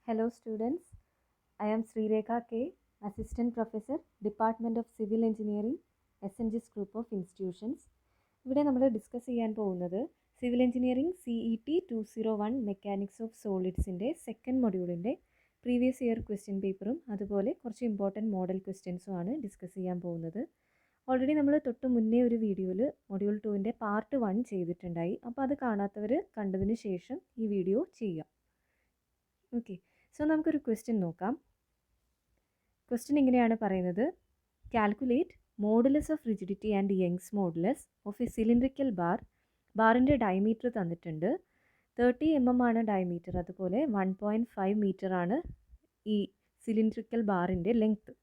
Hello students, I am Srirekha K, Assistant Professor, Department of Civil Engineering, SNGS Group of Institutions. ഇവിടെ നമ്മൾ discuss ചെയ്യാൻ പോകുന്നത് civil engineering CET 201 mechanics of സോളിഡ്സിൻ്റെ second മൊഡ്യൂളിൻ്റെ previous year question പേപ്പറും അതുപോലെ കുറച്ച് ഇമ്പോർട്ടൻറ്റ് മോഡൽ ക്വസ്റ്റ്യൻസും ആണ് ഡിസ്കസ് ചെയ്യാൻ പോകുന്നത്. ഓൾറെഡി നമ്മൾ തൊട്ട് മുന്നേ ഒരു വീഡിയോയിൽ മൊഡ്യൂൾ 2ൻ്റെ പാർട്ട് 1 ചെയ്തിട്ടുണ്ടായി. അപ്പോൾ അത് കാണാത്തവർ കണ്ടതിന് ശേഷം ഈ വീഡിയോ ചെയ്യുക. ഓക്കെ, സോ നമുക്കൊരു ക്വസ്റ്റ്യൻ നോക്കാം. ക്വസ്റ്റ്യൻ ഇങ്ങനെയാണ് പറയുന്നത്: calculate modulus of rigidity and Young's modulus of a cylindrical ബാറിൻ്റെ ഡയമീറ്റർ തന്നിട്ടുണ്ട്. 30 mm ആണ് ഡയമീറ്റർ, അതുപോലെ 1.5 മീറ്റർ ആണ് ഈ സിലിണ്ടറിക്കൽ ബാറിൻ്റെ ലെങ്ത്ത്.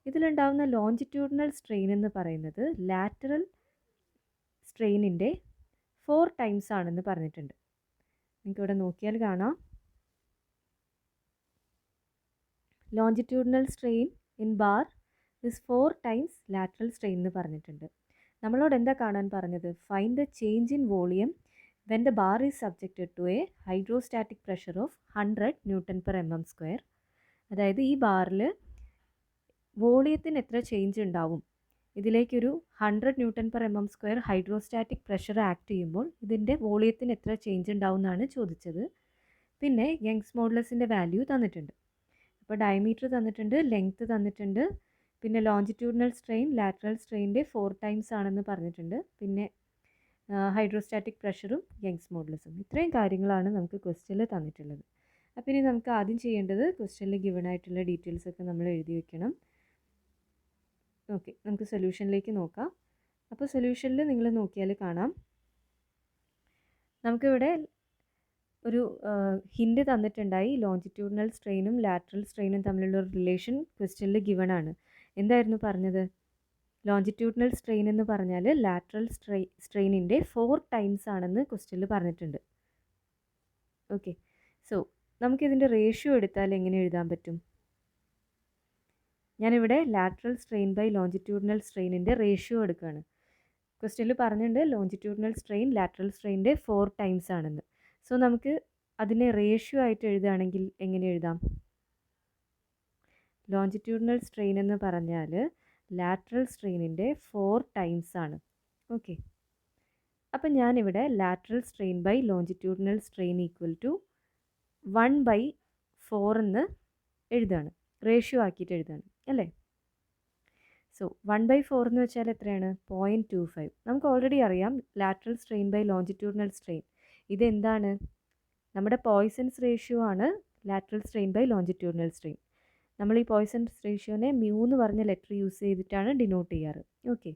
ഇതിലുണ്ടാകുന്ന ലോഞ്ചിറ്റ്യൂഡിനൽ സ്ട്രെയിൻ എന്ന് പറയുന്നത് ലാറ്ററൽ സ്ട്രെയിനിൻ്റെ 4 ടൈംസ് ആണെന്ന് പറഞ്ഞിട്ടുണ്ട്. നിങ്ങൾക്കിവിടെ നോക്കിയാൽ കാണാം, longitudinal strain in bar is 4 times lateral strain എന്ന് പറഞ്ഞിട്ടുണ്ട്. നമ്മളോട് എന്താ കാണാൻ പറഞ്ഞത്? Find the change in volume when the bar is subjected to a hydrostatic pressure of 100 Nm². അതായത് ഈ ബാറിൽ വോളിയത്തിന് എത്ര ചേഞ്ച് ഉണ്ടാവും, ഇതിലേക്കൊരു 100 Nm² ഹൈഡ്രോസ്റ്റാറ്റിക് പ്രഷർ ആക്ട് ചെയ്യുമ്പോൾ ഇതിൻ്റെ വോളിയത്തിന് എത്ര ചേഞ്ച് ഉണ്ടാവും എന്നാണ് ചോദിച്ചത്. പിന്നെ യങ്സ് മോഡുലസിൻ്റെ വാല്യൂ തന്നിട്ടുണ്ട്. അപ്പോൾ ഡയമീറ്റർ തന്നിട്ടുണ്ട്, ലെങ്ത്ത് തന്നിട്ടുണ്ട്, പിന്നെ ലോഞ്ചിറ്റ്യൂഡിനൽ സ്ട്രെയിൻ ലാറ്ററൽ സ്ട്രെയിൻ്റെ 4 ടൈംസ് ആണെന്ന് പറഞ്ഞിട്ടുണ്ട്, പിന്നെ ഹൈഡ്രോസ്റ്റാറ്റിക് പ്രഷറും യങ്സ് മോഡുലസും. ഇത്രയും കാര്യങ്ങളാണ് നമുക്ക് ക്വസ്റ്റ്യനിൽ തന്നിട്ടുള്ളത്. അപ്പോൾ ഇനി നമുക്ക് ആദ്യം ചെയ്യേണ്ടത് ക്വസ്റ്റ്യനിൽ ഗിവൺ ആയിട്ടുള്ള ഡീറ്റെയിൽസൊക്കെ നമ്മൾ എഴുതി വെക്കണം. ഓക്കെ, നമുക്ക് സൊല്യൂഷനിലേക്ക് നോക്കാം. അപ്പോൾ സൊല്യൂഷനിൽ നിങ്ങൾ നോക്കിയാൽ കാണാം, നമുക്കിവിടെ ഒരു ഹിൻഡ് തന്നിട്ടുണ്ടായി. ലോഞ്ചിറ്റ്യൂഡിനൽ സ്ട്രെയിനും ലാറ്ററൽ സ്ട്രെയിനും തമ്മിലുള്ള ഒരു റിലേഷൻ ക്വസ്റ്റ്യനിൽ ഗിവൺ ആണ്. എന്തായിരുന്നു പറഞ്ഞത്? ലോഞ്ചിറ്റ്യൂഡിനൽ സ്ട്രെയിൻ എന്ന് പറഞ്ഞാൽ ലാറ്ററൽ സ്ട്രെയിനിൻ്റെ 4 ടൈംസ് ആണെന്ന് ക്വസ്റ്റ്യനിൽ പറഞ്ഞിട്ടുണ്ട്. ഓക്കെ, സോ നമുക്കിതിൻ്റെ റേഷ്യോ എടുത്താൽ എങ്ങനെ എഴുതാൻ പറ്റും? ഞാനിവിടെ ലാറ്ററൽ സ്ട്രെയിൻ ബൈ ലോഞ്ചിറ്റ്യൂഡിനൽ സ്ട്രെയിനിൻ്റെ റേഷ്യോ എടുക്കുകയാണ്. ക്വസ്റ്റ്യനിൽ പറഞ്ഞിട്ടുണ്ട് ലോഞ്ചിറ്റ്യൂഡിനൽ സ്ട്രെയിൻ ലാറ്ററൽ സ്ട്രെയിനിൻ്റെ 4 ടൈംസ് ആണെന്ന്. സോ നമുക്ക് അതിനെ റേഷ്യോ ആയിട്ട് എഴുതുകയാണെങ്കിൽ എങ്ങനെ എഴുതാം? ലോഞ്ചിറ്റ്യൂഡിനൽ സ്ട്രെയിൻ എന്ന് പറഞ്ഞാൽ ലാറ്ററൽ സ്ട്രെയിനിൻ്റെ 4 ടൈംസ് ആണ്. ഓക്കെ, അപ്പം ഞാനിവിടെ lateral strain by longitudinal strain equal to 1/4 എന്ന് എഴുതുകയാണ്, റേഷ്യോ ആക്കിയിട്ട് എഴുതുകയാണ് അല്ലേ. സോ 1/4 എന്ന് വെച്ചാൽ എത്രയാണ്? 0.25. നമുക്ക് ഓൾറെഡി അറിയാം lateral strain by longitudinal strain ഇതെന്താണ്? നമ്മുടെ പോയ്സൺസ് റേഷ്യോ ആണ് lateral strain by longitudinal strain. നമ്മൾ ഈ പോയ്സൺസ് റേഷ്യോനെ μ എന്ന് പറഞ്ഞ ലെറ്റർ യൂസ് ചെയ്തിട്ടാണ് ഡിനോട്ട് ചെയ്യാറ്. ഓക്കെ,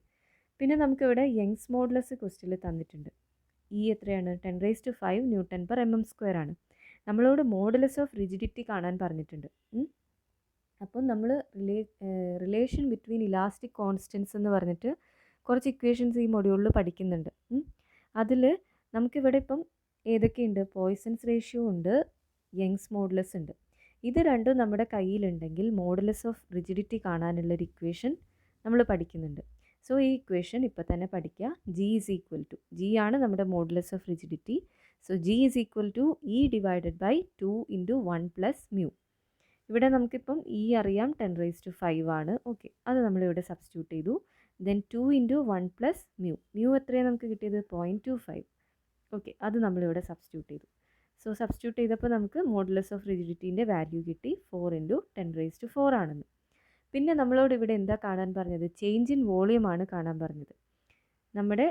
പിന്നെ നമുക്കിവിടെ യങ്സ് മോഡുലസ് ക്വസ്റ്റ്യനിൽ തന്നിട്ടുണ്ട്. എത്രയാണ്? 10⁵ Nm². ആണ്. നമ്മളോട് മോഡുലസ് ഓഫ് റിജിഡിറ്റി കാണാൻ പറഞ്ഞിട്ടുണ്ട്. അപ്പം നമ്മൾ റിലേഷൻ ബിറ്റ്വീൻ ഇലാസ്റ്റിക് കോൺസ്റ്റൻസ് എന്ന് പറഞ്ഞിട്ട് കുറച്ച് ഇക്വേഷൻസ് ഈ മൊഡ്യൂളിൽ പഠിക്കുന്നുണ്ട്. അതിൽ നമുക്കിവിടെ ഇപ്പം ഏതൊക്കെയുണ്ട്? പോയ്സൺസ് റേഷ്യോ ഉണ്ട്, യങ്സ് മോഡുലസ് ഉണ്ട്. ഇത് രണ്ടും നമ്മുടെ കയ്യിലുണ്ടെങ്കിൽ മോഡുലസ് ഓഫ് റിജിഡിറ്റി കാണാനുള്ളൊരു ഇക്വേഷൻ നമ്മൾ പഠിക്കുന്നുണ്ട്. സോ ഈ ഇക്വേഷൻ ഇപ്പോൾ തന്നെ പഠിക്കുക. G ആണ് നമ്മുടെ modulus of rigidity. So G = E/2 × 1 + μ. ഇവിടെ നമുക്കിപ്പം അറിയാം 10⁵ ആണ്. ഓക്കെ, അത് നമ്മളിവിടെ സബ്സ്റ്റിറ്റ്യൂട്ട് ചെയ്തു. ദെൻ 2 × 1 + μ. എത്രയാണ് നമുക്ക് കിട്ടിയത്? 0.25. ഓക്കെ, അത് നമ്മളിവിടെ സബ്സ്റ്റിറ്റ്യൂട്ട് ചെയ്തു. സോ സബ്സ്റ്റിറ്റ്യൂട്ട് ചെയ്തപ്പോൾ നമുക്ക് മോഡുലസ് ഓഫ് റിജിഡിറ്റീൻ്റെ വാല്യൂ കിട്ടി 4 × 10⁴ ആണെന്ന്. പിന്നെ നമ്മളോട് ഇവിടെ എന്താ കാണാൻ പറഞ്ഞത്? ചേഞ്ച് ഇൻ വോളിയം ആണ് കാണാൻ പറഞ്ഞത്. നമ്മുടെ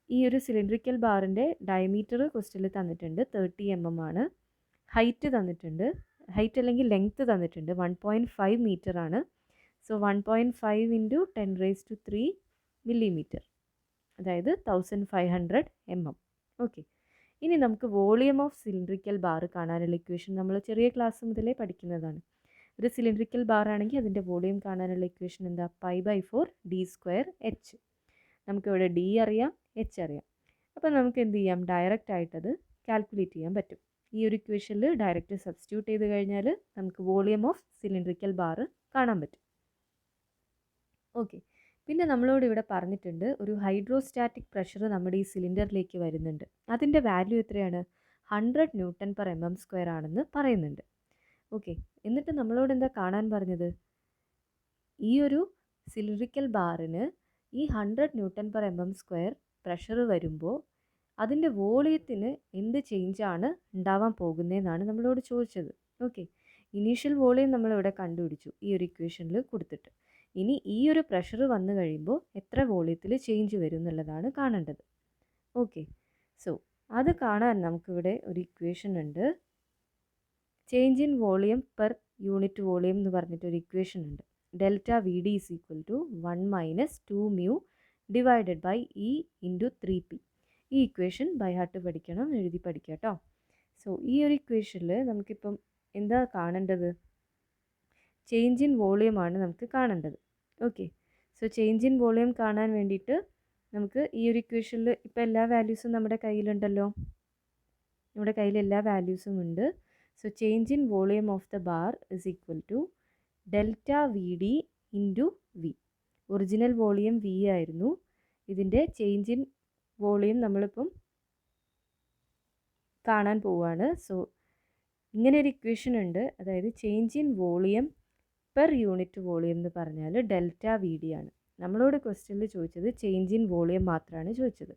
ഈ ഒരു സിലിണ്ടറിക്കൽ ബാറിൻ്റെ ഡയമീറ്റർ ക്വസ്റ്റ്യനിൽ തന്നിട്ടുണ്ട്, 30 mm ആണ്. ഹൈറ്റ് തന്നിട്ടുണ്ട്, ഹൈറ്റ് അല്ലെങ്കിൽ ലെങ്ത്ത് തന്നിട്ടുണ്ട് 1.5 മീറ്റർ ആണ്. സോ 1.5 × 10⁻³ മില്ലിമീറ്റർ, അതായത് 1500 mm. ഓക്കെ, ഇനി നമുക്ക് വോളിയം ഓഫ് സിലിണ്ടറിക്കൽ ബാർ കാണാനുള്ള ഇക്വേഷൻ നമ്മൾ ചെറിയ ക്ലാസ് മുതലേ പഠിക്കുന്നതാണ്. ഒരു സിലിണ്ടറിക്കൽ ബാർ ആണെങ്കിൽ അതിൻ്റെ വോളിയം കാണാനുള്ള ഇക്വേഷൻ എന്താ? π/4 d²h. നമുക്കിവിടെ d അറിയാം, h അറിയാം. അപ്പോൾ നമുക്ക് എന്ത് ചെയ്യാം? ഡയറക്റ്റ് ആയിട്ടത് കാൽക്കുലേറ്റ് ചെയ്യാൻ പറ്റും. ഈ ഒരു ഇക്വേഷനിൽ ഡയറക്റ്റ് സബ്സ്റ്റിറ്റ്യൂട്ട് ചെയ്ത് കഴിഞ്ഞാൽ നമുക്ക് വോളിയം ഓഫ് സിലിണ്ടറിക്കൽ ബാർ കാണാൻ പറ്റും. ഓക്കെ, പിന്നെ നമ്മളോട് ഇവിടെ പറഞ്ഞിട്ടുണ്ട് ഒരു ഹൈഡ്രോസ്റ്റാറ്റിക് പ്രഷർ നമ്മുടെ ഈ സിലിണ്ടറിലേക്ക് വരുന്നുണ്ട്. അതിൻ്റെ വാല്യൂ എത്രയാണ്? 100 Nm/mm² ആണെന്ന് പറയുന്നുണ്ട്. ഓക്കെ, എന്നിട്ട് നമ്മളോട് എന്താ കാണാൻ പറഞ്ഞത്? ഈ ഒരു സിലിണ്ടറിക്കൽ ബാറിന് ഈ 100 newton per M M square pressure വരുമ്പോൾ അതിൻ്റെ വോളിയത്തിന് എന്ത് ചേഞ്ചാണ് ഉണ്ടാവാൻ പോകുന്നതെന്നാണ് നമ്മളോട് ചോദിച്ചത്. ഓക്കെ, ഇനീഷ്യൽ വോളിയം നമ്മളിവിടെ കണ്ടുപിടിച്ചു ഈ ഒരു ഇക്വേഷനിൽ കൊടുത്തിട്ട്. ഇനി ഈ ഒരു പ്രഷർ വന്നു കഴിയുമ്പോൾ എത്ര വോളിയത്തിൽ ചേഞ്ച് വരും എന്നുള്ളതാണ് കാണേണ്ടത്. ഓക്കെ, സോ അത് കാണാൻ നമുക്കിവിടെ ഒരു ഇക്വേഷൻ ഉണ്ട്. Change in volume per unit volume എന്ന് പറഞ്ഞിട്ടൊരു ഇക്വേഷൻ ഉണ്ട്. Delta V D is equal to 1 minus 2 mu divided by E into 3 P. ഈ ഇക്വേഷൻ ബൈ ഹാർട്ട് പഠിക്കണം, എഴുതി പഠിക്കുക കേട്ടോ. സോ ഈ ഒരു ഇക്വേഷനിൽ നമുക്കിപ്പം എന്താ കാണേണ്ടത്? ചേഞ്ച് ഇൻ വോളിയം ആണ് നമുക്ക് കാണേണ്ടത്. Okay, so change in volume കാണാൻ വേണ്ടിയിട്ട് നമുക്ക് ഈ ഒരു ഇക്വേഷനിൽ ഇപ്പോൾ എല്ലാ വാല്യൂസും നമ്മുടെ കയ്യിലുണ്ടല്ലോ. നമ്മുടെ കയ്യിൽ എല്ലാ വാല്യൂസും ഉണ്ട്. So change in volume of the bar is equal to delta V D into V. Original volume V ആയിരുന്നു. ഇതിൻ്റെ ചേഞ്ച് ഇൻ വോളിയം നമ്മളിപ്പം കാണാൻ പോവുകയാണ്. സോ ഇങ്ങനെ ഒരു ഇക്വേഷൻ ഉണ്ട്. അതായത് change in volume per unit volume എന്ന് പറഞ്ഞാൽ ഡെൽറ്റ വി ഡി ആണ്. നമ്മളോട് ക്വസ്റ്റ്യനിൽ ചോദിച്ചത് ചേഞ്ച് ഇൻ വോളിയം മാത്രമാണ് ചോദിച്ചത്.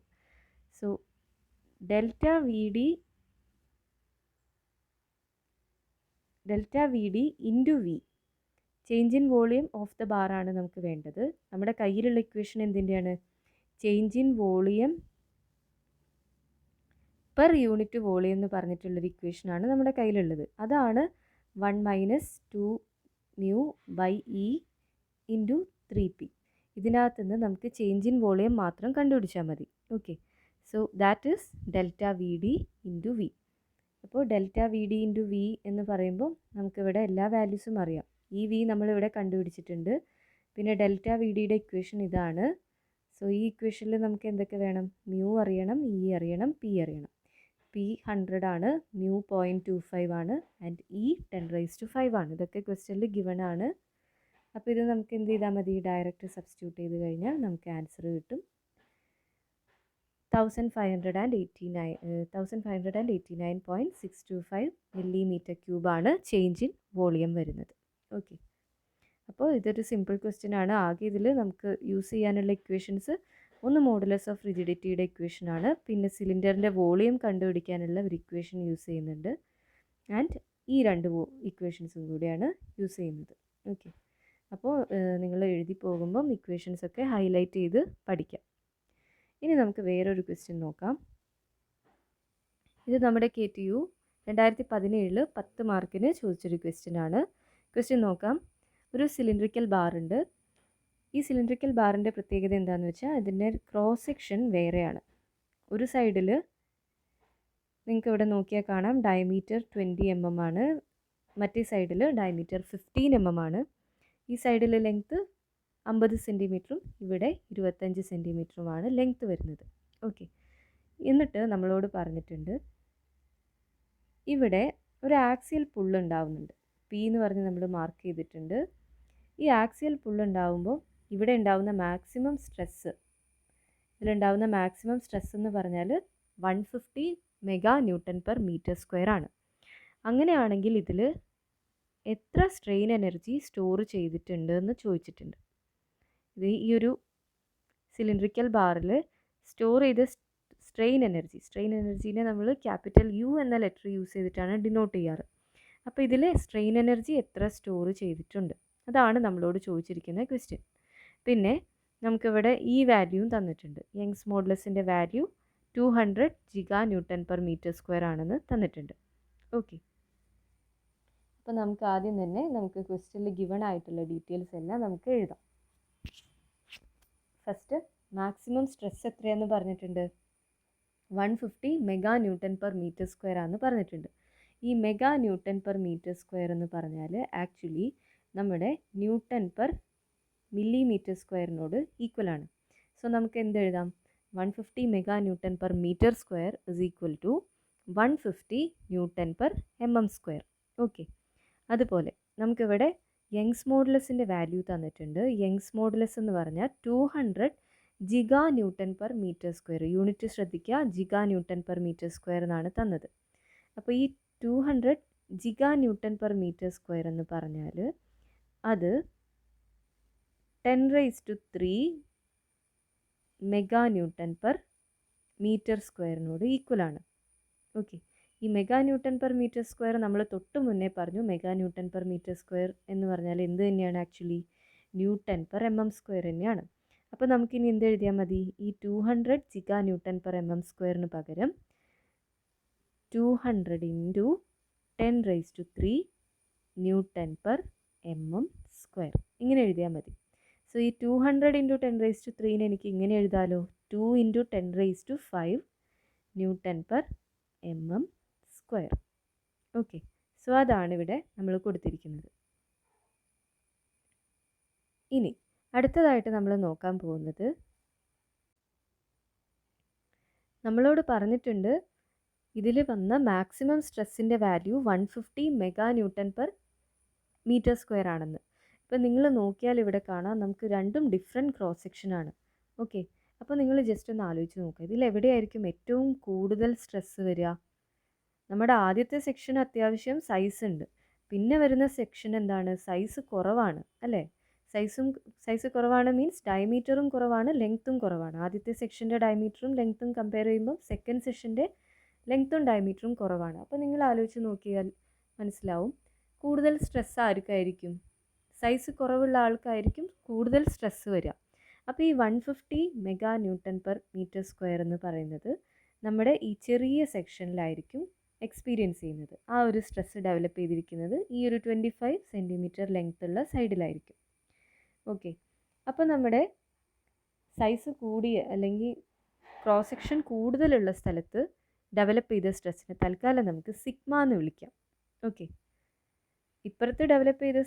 So delta V D into V, change in volume of the bar ആണ് നമുക്ക് വേണ്ടത്. നമ്മുടെ കയ്യിലുള്ള ഇക്വേഷൻ എന്തിൻ്റെയാണ്? Change in volume per unit volume എന്ന് പറഞ്ഞിട്ടുള്ളൊരു ഇക്വേഷനാണ് നമ്മുടെ കയ്യിലുള്ളത്. അതാണ് 1 minus 2 mu by E into 3പി. ഇതിനകത്ത് നിന്ന് നമുക്ക് ചേഞ്ച് ഇൻ വോളിയം മാത്രം കണ്ടുപിടിച്ചാൽ മതി. Okay, so that is delta V D into V. അപ്പോൾ delta V D into V എന്ന് പറയുമ്പോൾ നമുക്കിവിടെ എല്ലാ വാല്യൂസും അറിയാം. ഈ വി നമ്മളിവിടെ കണ്ടുപിടിച്ചിട്ടുണ്ട്. പിന്നെ ഡെൽറ്റ വി ഡിയുടെ ഇക്വേഷൻ ഇതാണ്. സോ ഈ ഇക്വേഷനിൽ നമുക്ക് എന്തൊക്കെ വേണം? മ്യൂ അറിയണം, ഇ അറിയണം, പി അറിയണം. പി 100 ആണ്, മ്യൂ 0.25 ആണ്, ആൻഡ് ഇ 10⁵ ആണ്. ഇതൊക്കെ ക്വസ്റ്റ്യനിൽ ഗിവൺ ആണ്. അപ്പോൾ ഇത് നമുക്ക് എന്ത് ചെയ്താൽ മതി? ഡയറക്റ്റ് സബ്സ്റ്റിറ്റ്യൂട്ട് ചെയ്ത് കഴിഞ്ഞാൽ നമുക്ക് ആൻസർ കിട്ടും. 1589.625 മില്ലിമീറ്റർ ക്യൂബാണ് ചേഞ്ച് ഇൻ വോളിയം വരുന്നത്. ഓക്കെ, അപ്പോൾ ഇതൊരു സിമ്പിൾ ക്വസ്റ്റ്യൻ ആണ്. ആകെ ഇതിൽ നമുക്ക് യൂസ് ചെയ്യാനുള്ള ഇക്വേഷൻസ് ഒന്ന് മോഡുലസ് ഓഫ് റിജിഡിറ്റിയുടെ ഇക്വേഷൻ ആണ്. പിന്നെ സിലിണ്ടറിൻ്റെ വോളിയം കണ്ടുപിടിക്കാനുള്ള ഒരു ഇക്വേഷൻ യൂസ് ചെയ്യുന്നുണ്ട്. ആൻഡ് ഈ രണ്ട് ഇക്വേഷൻസും കൂടിയാണ് യൂസ് ചെയ്യുന്നത്. ഓക്കെ, അപ്പോൾ നിങ്ങൾ എഴുതി പോകുമ്പം ഇക്വേഷൻസൊക്കെ ഹൈലൈറ്റ് ചെയ്ത് പഠിക്കാം. ഇനി നമുക്ക് വേറൊരു ക്വസ്റ്റ്യൻ നോക്കാം. ഇത് നമ്മുടെ KTU 2017 10 മാർക്കിന് ചോദിച്ചൊരു ക്വസ്റ്റ്യൻ ആണ്. ക്വസ്റ്റ്യൻ നോക്കാം. ഒരു സിലിണ്ടറിക്കൽ ബാർ ഉണ്ട്. ഈ സിലിണ്ടറിക്കൽ ബാറിൻ്റെ പ്രത്യേകത എന്താണെന്ന് വെച്ചാൽ ഇതിൻ്റെ ക്രോസ് സെക്ഷൻ വേറെയാണ്. ഒരു സൈഡിൽ നിങ്ങൾക്ക് ഇവിടെ നോക്കിയാൽ കാണാം ഡയമീറ്റർ 20 mm ആണ്, മറ്റേ സൈഡിൽ ഡയമീറ്റർ 15 mm ആണ്. ഈ സൈഡിൽ ലെങ്ത്ത് 50 സെൻറ്റിമീറ്ററും ഇവിടെ 25 സെൻറ്റിമീറ്ററുമാണ് ലെങ്ത്ത് വരുന്നത്. ഓക്കെ, എന്നിട്ട് നമ്മളോട് പറഞ്ഞിട്ടുണ്ട് ഇവിടെ ഒരു ആക്സിയൽ പുള്ള് ഉണ്ടാവുന്നുണ്ട്. പി എന്ന് പറഞ്ഞ് നമ്മൾ മാർക്ക് ചെയ്തിട്ടുണ്ട്. ഈ ആക്സിയൽ പുള്ള് ഉണ്ടാവുമ്പോൾ ഇവിടെ ഉണ്ടാവുന്ന മാക്സിമം സ്ട്രെസ്സ്, ഇതിലുണ്ടാവുന്ന മാക്സിമം സ്ട്രെസ് എന്ന് പറഞ്ഞാൽ 150 mega newton per metre square ആണ്. അങ്ങനെയാണെങ്കിൽ ഇതിൽ എത്ര സ്ട്രെയിൻ എനർജി സ്റ്റോർ ചെയ്തിട്ടുണ്ട് എന്ന് ചോദിച്ചിട്ടുണ്ട്. ഇത് ഈ ഒരു സിലിണ്ടറിക്കൽ ബാറിൽ സ്റ്റോർ ചെയ്ത സ്ട്രെയിൻ എനർജീനെ നമ്മൾ ക്യാപിറ്റൽ U എന്ന ലെറ്റർ യൂസ് ചെയ്തിട്ടാണ് ഡിനോട്ട് ചെയ്യാറ്. അപ്പോൾ ഇതിൽ സ്ട്രെയിൻ എനർജി എത്ര സ്റ്റോർ ചെയ്തിട്ടുണ്ട് അതാണ് നമ്മളോട് ചോദിച്ചിരിക്കുന്ന ക്വസ്റ്റ്യൻ. പിന്നെ നമുക്കിവിടെ ഈ വാല്യൂവും തന്നിട്ടുണ്ട്. യങ്സ് മോഡുലസിൻ്റെ value 200 giga newton per metre square ആണെന്ന് തന്നിട്ടുണ്ട്. ഓക്കെ, അപ്പോൾ നമുക്ക് ആദ്യം തന്നെ നമുക്ക് ക്വസ്റ്റ്യനിൽ ഗിവൺ ആയിട്ടുള്ള ഡീറ്റെയിൽസ് എല്ലാം നമുക്ക് എഴുതാം. ഫസ്റ്റ് മാക്സിമം സ്ട്രെസ് എത്രയാണെന്ന് പറഞ്ഞിട്ടുണ്ട്? 150 mega newton per metre square ആണെന്ന് പറഞ്ഞിട്ടുണ്ട്. ഈ mega newton per metre square എന്ന് പറഞ്ഞാൽ ആക്ച്വലി നമ്മുടെ ന്യൂട്ടൺ പെർ മില്ലിമീറ്റർ സ്ക്വയറിനോട് ഈക്വൽ ആണ്. സോ നമുക്ക് എന്തെഴുതാം? 150 mega newton per metre square is equal to 150 newton per mm square. Okay, അതുപോലെ നമുക്കിവിടെ യങ്സ് മോഡുലസിൻ്റെ വാല്യൂ തന്നിട്ടുണ്ട്. യങ്സ് മോഡുലസ് എന്ന് പറഞ്ഞാൽ 200 giga newton per metre square. Unit ശ്രദ്ധിക്കുക, giga newton per metre square എന്നാണ് തന്നത്. അപ്പോൾ ഈ 200 giga newton per metre square എന്ന് പറഞ്ഞാൽ അത് 10⁻³ മെഗാ ന്യൂട്ടൺ പെർ മീറ്റർ സ്ക്വയറിനോട് ഈക്വലാണ്. ഓക്കെ, ഈ mega newton per metre square നമ്മൾ തൊട്ട് മുന്നേ പറഞ്ഞു. Mega newton per metre square എന്ന് പറഞ്ഞാൽ എന്ത് തന്നെയാണ്? Actually newton per M M square തന്നെയാണ്. അപ്പോൾ നമുക്കിനി എന്ത് എഴുതിയാൽ മതി? ഈ 200 giga newton per M M സ്ക്വയറിന് പകരം 200 × 10⁻³ newton per M M square ഇങ്ങനെ എഴുതിയാൽ മതി. സോ ഈ 200 × 10⁻³ എനിക്ക് ഇങ്ങനെ എഴുതാമല്ലോ, 2 × 10⁵ newton per M M square. Okay, so അതാണ് ഇവിടെ നമ്മൾ കൊടുത്തിരിക്കുന്നത്. ഇനി അടുത്തതായിട്ട് നമ്മൾ നോക്കാൻ പോകുന്നത്, നമ്മളോട് പറഞ്ഞിട്ടുണ്ട് ഇതിൽ വന്ന മാക്സിമം സ്ട്രെസ്സിൻ്റെ value 150 mega newton per metre square ആണെന്ന്. ഇപ്പം നിങ്ങൾ നോക്കിയാൽ ഇവിടെ കാണാം നമുക്ക് രണ്ടും ഡിഫറെൻറ്റ് ക്രോസ് സെക്ഷനാണ്. ഓക്കെ, അപ്പോൾ നിങ്ങൾ ജസ്റ്റ് ഒന്ന് ആലോചിച്ച് നോക്കുക, ഇതിൽ എവിടെയായിരിക്കും ഏറ്റവും കൂടുതൽ സ്ട്രെസ്സ് വരിക? നമ്മുടെ ആദ്യത്തെ സെക്ഷൻ അത്യാവശ്യം സൈസ് ഉണ്ട്, പിന്നെ വരുന്ന സെക്ഷൻ എന്താണ്? സൈസ് കുറവാണ് അല്ലേ? സൈസ് കുറവാണ് മീൻസ് ഡയമീറ്ററും കുറവാണ്, ലെങ്ത്തും കുറവാണ്. ആദ്യത്തെ സെക്ഷൻ്റെ ഡയമീറ്ററും ലെങ്ത്തും കമ്പയർ ചെയ്യുമ്പോൾ സെക്കൻഡ് സെക്ഷൻ്റെ ലെങ്ത്തും ഡയമീറ്ററും കുറവാണ്. അപ്പോൾ നിങ്ങൾ ആലോചിച്ച് നോക്കിയാൽ മനസ്സിലാവും കൂടുതൽ സ്ട്രെസ് ആർക്കായിരിക്കും? സൈസ് കുറവുള്ള ആൾക്കായിരിക്കും കൂടുതൽ സ്ട്രെസ്സ് വരിക. അപ്പോൾ ഈ 150 mega newton per metre square എന്ന് പറയുന്നത് നമ്മുടെ ഈ ചെറിയ സെക്ഷനിലായിരിക്കും എക്സ്പീരിയൻസ് ചെയ്യുന്നത്. ആ ഒരു സ്ട്രെസ് ഡെവലപ്പ് ചെയ്തിരിക്കുന്നത് ഈ ഒരു 25 സെൻറ്റിമീറ്റർ ലെങ്ത്തുള്ള സൈഡിലായിരിക്കും. ഓക്കെ, അപ്പോൾ നമ്മുടെ സൈസ് കൂടിയ അല്ലെങ്കിൽ ക്രോസ് സെക്ഷൻ കൂടുതലുള്ള സ്ഥലത്ത് ഡെവലപ്പ് ചെയ്ത സ്ട്രെസ്സിനെ തൽക്കാലം നമുക്ക് സിഗ്മ എന്ന് വിളിക്കാം. ഓക്കെ, ഇപ്പുറത്ത് ഡെവലപ്പ് ചെയ്ത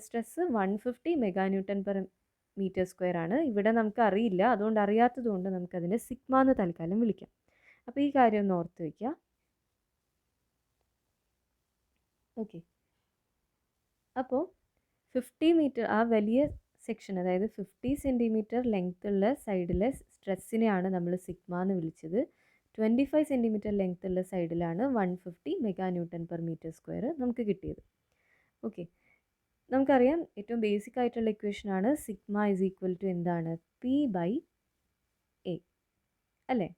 stress 150 mega newton per metre square ആണ്. ഇവിടെ നമുക്ക് അറിയില്ല, അതുകൊണ്ട് അറിയാത്തതുകൊണ്ട് നമുക്കതിനെ സിഗ്മ എന്ന് തൽക്കാലം വിളിക്കാം. അപ്പോൾ ഈ കാര്യം ഒന്ന് ഓർത്ത് വയ്ക്കുക. ഓക്കെ, അപ്പോൾ 50 മീറ്റർ ആ വലിയ സെക്ഷൻ, അതായത് 50 സെൻറ്റിമീറ്റർ ലെങ്ത്തുള്ള സൈഡിലെ സ്ട്രെസ്സിനെയാണ് നമ്മൾ സിഗ്മ എന്ന് വിളിച്ചത്. 25 സെൻറ്റിമീറ്റർ ലെങ്ത്തുള്ള സൈഡിലാണ് 150 mega newton per metre square നമുക്ക് കിട്ടിയത്. ഓക്കെ, നമുക്കറിയാം ഏറ്റവും ബേസിക് ആയിട്ടുള്ള ഇക്വേഷനാണ് സിഗ്മ ഇസ് ഈക്വൽ ടു എന്താണ്? P/A അല്ലേ?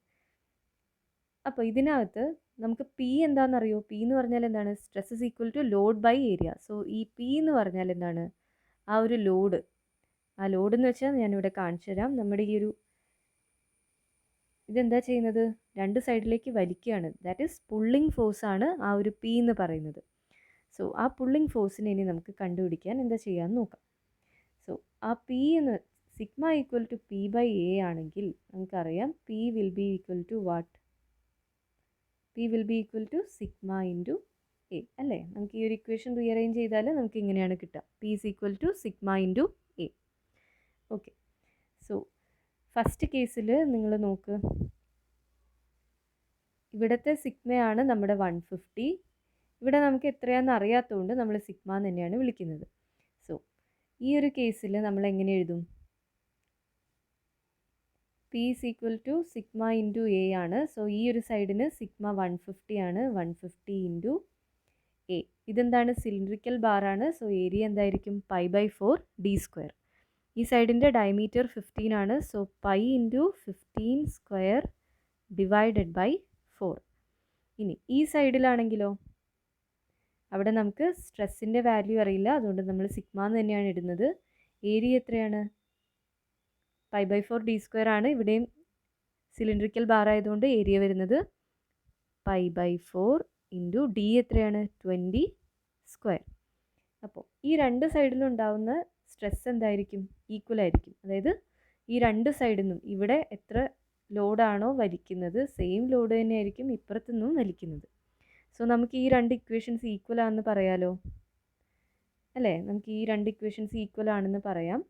അപ്പോൾ ഇതിനകത്ത് നമുക്ക് പി എന്താണെന്നറിയോ? പി എന്ന് പറഞ്ഞാൽ എന്താണ്? Stress is equal to load by area. So ഈ പി എന്ന് പറഞ്ഞാൽ എന്താണ്? ആ ഒരു ലോഡ്, ആ ലോഡ് എന്ന് വെച്ചാൽ ഞാനിവിടെ കാണിച്ചു തരാം. നമ്മുടെ ഈ ഒരു ഇതെന്താ ചെയ്യുന്നത്? രണ്ട് സൈഡിലേക്ക് വലിക്കുകയാണ്. ദാറ്റ് ഈസ് പുള്ളിങ് ഫോഴ്സാണ് ആ ഒരു പി എന്ന് പറയുന്നത്. സോ ആ പുള്ളിങ് ഫോഴ്സിനെ ഇനി നമുക്ക് കണ്ടുപിടിക്കാൻ എന്താ ചെയ്യാമെന്ന് നോക്കാം. സോ ആ പി എന്ന് സിഗ്മ ഈക്വൽ ടു P/A ആണെങ്കിൽ നമുക്കറിയാം P will be equal to what? P will be equal to sigma into A അല്ലേ? നമുക്ക് ഈ ഒരു ഇക്വേഷൻ റീഅറേഞ്ച് ചെയ്താൽ നമുക്ക് ഇങ്ങനെയാണ് കിട്ടുക, P is equal to sigma into A. Okay, so first കേസിൽ നിങ്ങൾ നോക്ക്, ഇവിടുത്തെ സിഗ്മയാണ് നമ്മുടെ 150. ഇവിടെ നമുക്ക് എത്രയാണെന്ന് അറിയാത്തതുകൊണ്ട് നമ്മൾ സിഗ്മ എന്ന് തന്നെയാണ് വിളിക്കുന്നത്. സോ ഈ ഒരു കേസിൽ നമ്മൾ എങ്ങനെ എഴുതും? P is equal to sigma into A ആണ്. സോ ഈ ഒരു സൈഡിന് സിഗ്മ 150 ആണ്. 150 ഇൻറ്റു എ. ഇതെന്താണ്? സിലിണ്ടറിക്കൽ ബാറാണ്. സോ ഏരിയ എന്തായിരിക്കും? π/4 d². ഈ സൈഡിൻ്റെ ഡയമീറ്റർ 15 ആണ്. So pi into 15 square divided by 4. ഇനി ഈ സൈഡിലാണെങ്കിലോ അവിടെ നമുക്ക് സ്ട്രെസ്സിൻ്റെ വാല്യൂ അറിയില്ല, അതുകൊണ്ട് നമ്മൾ സിഗ്മ എന്ന് തന്നെയാണ് ഇടുന്നത്. ഏരിയ എത്രയാണ്? π/4 d² ആണ്. ഇവിടെയും സിലിണ്ടറിക്കൽ ബാർ ആയതുകൊണ്ട് ഏരിയ വരുന്നത് π/4 ഇൻറ്റു ഡി എത്രയാണ്? 20 സ്ക്വയർ. അപ്പോൾ ഈ രണ്ട് സൈഡിലും ഉണ്ടാവുന്ന സ്ട്രെസ് എന്തായിരിക്കും? ഈക്വൽ ആയിരിക്കും. അതായത് ഈ രണ്ട് സൈഡിൽ നിന്നും ഇവിടെ എത്ര ലോഡാണോ വലിക്കുന്നത് സെയിം ലോഡ് തന്നെയായിരിക്കും ഇപ്പുറത്തു നിന്നും വലിക്കുന്നത്. സോ നമുക്ക് ഈ രണ്ട് ഇക്വേഷൻസ് ഈക്വൽ ആണെന്ന് പറയാലോ അല്ലേ? നമുക്ക് ഈ രണ്ട് ഇക്വേഷൻസ് ഈക്വൽ ആണെന്ന് പറയാം.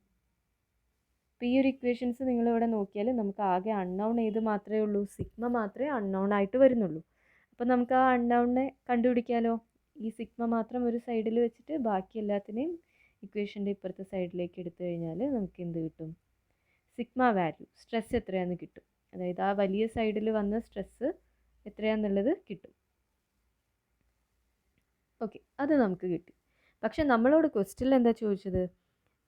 അപ്പോൾ ഈ ഒരു ഇക്വേഷൻസ് നിങ്ങളിവിടെ നോക്കിയാൽ നമുക്ക് ആകെ അൺനൗൺ ഏത് മാത്രമേ ഉള്ളൂ? സിഗ്മ മാത്രമേ അൺനൗൺ ആയിട്ട് വരുന്നുള്ളൂ. അപ്പോൾ നമുക്ക് ആ അൺനൗണിനെ കണ്ടുപിടിക്കാമല്ലോ. ഈ സിഗ്മ മാത്രം ഒരു സൈഡിൽ വെച്ചിട്ട് ബാക്കി എല്ലാത്തിനെയും ഇക്വേഷൻ്റെ ഇപ്പുറത്തെ സൈഡിലേക്ക് എടുത്തു കഴിഞ്ഞാൽ നമുക്ക് എന്ത് കിട്ടും? സിഗ്മ വാല്യൂ, സ്ട്രെസ് എത്രയാണെന്ന് കിട്ടും. അതായത് ആ വലിയ സൈഡിൽ വന്ന സ്ട്രെസ് എത്രയാണെന്നുള്ളത് കിട്ടും. ഓക്കെ, അത് നമുക്ക് കിട്ടി. പക്ഷെ നമ്മളോട് ക്വസ്റ്റ്യനിൽ എന്താ ചോദിച്ചത്?